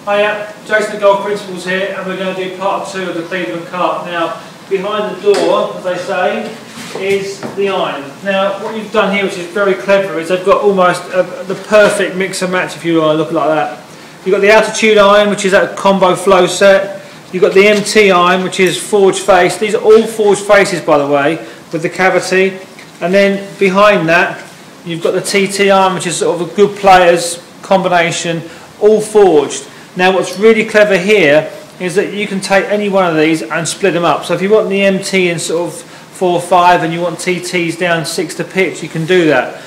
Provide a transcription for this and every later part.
Hiya, Jason the Golf Principles here, and we're going to do part 2 of the Cleveland Cart. Now, behind the door, as they say, is the iron. Now, what you've done here, which is very clever, is they've got almost the perfect mix and match, if you want to look like that. You've got the altitude iron, which is that combo flow set. You've got the MT iron, which is forged face. These are all forged faces, by the way, with the cavity. And then behind that, you've got the TT iron, which is sort of a good player's combination, all forged. Now, what's really clever here is that you can take any one of these and split them up. So if you want the MT in sort of 4 or 5 and you want TTs down 6 to pitch, you can do that.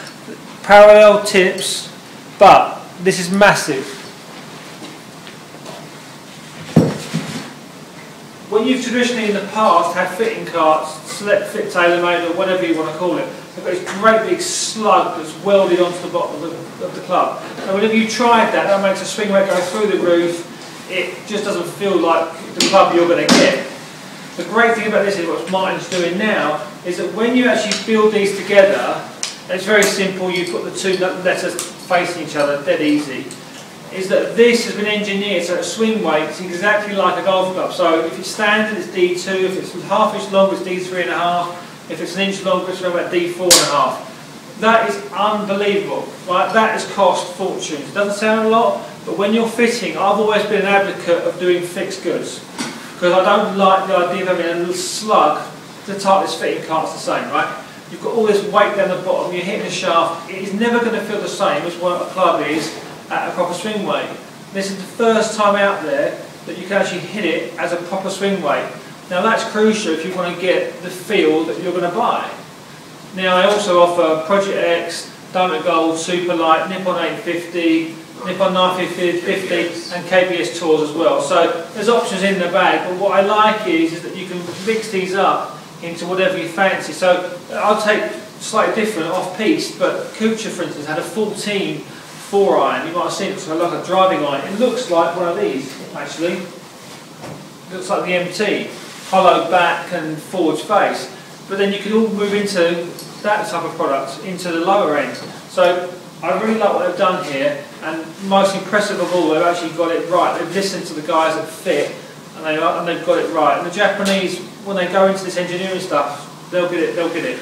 Parallel tips, but this is massive. When you've traditionally in the past had fitting carts, Select Fit, TaylorMade, or whatever you want to call it, they've got this great big slug that's welded onto the bottom of the club. And whenever you tried that, that makes a swing weight go through the roof. It just doesn't feel like the club you're going to get. The great thing about this is what Martin's doing now, is that when you actually build these together, it's very simple, you put the two letters facing each other, dead easy, is that this has been engineered so the swing weight is exactly like a golf club. So if it's standard, it's D2, if it's half inch long, it's D3.5, if it's an inch longer, it's around about D4.5. That is unbelievable, right? That has cost fortunes. It doesn't sound a lot, but when you're fitting, I've always been an advocate of doing fixed goods, because I don't like the idea of having a little slug to tight this fitting cart's the same, right? You've got all this weight down the bottom, you're hitting the shaft, it is never going to feel the same as what a club is at a proper swing weight. This is the first time out there that you can actually hit it as a proper swing weight. Now that's crucial if you want to get the feel that you're going to buy. Now I also offer Project X, Diamond Gold, Super Light, Nippon 850, Nippon 950 and KBS Tours as well. So there's options in the bag, but what I like is that you can mix these up into whatever you fancy. So I'll take slightly different off-piste, but Kuchar for instance had a 14 4-iron. You might have seen it, so like a driving iron. It looks like one of these actually. It looks like the MT, hollow back and forged face. But then you can all move into that type of product into the lower end. So I really like what they've done here, and most impressive of all, they've actually got it right. They've listened to the guys that fit, and they've got it right. And the Japanese, when they go into this engineering stuff, they'll get it. They'll get it.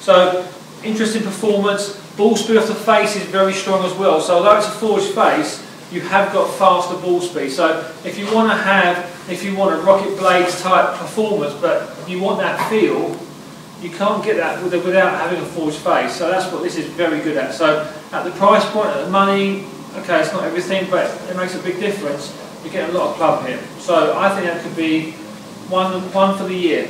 So interesting performance. Ball speed off the face is very strong as well. So although it's a forged face, you have got faster ball speed. So if you want a rocket blades type performance, but you want that feel, you can't get that without having a forged face. So that's what this is very good at. So at the price point, at the money, okay, it's not everything, but it makes a big difference. You get a lot of club here. So I think that could be one for the year.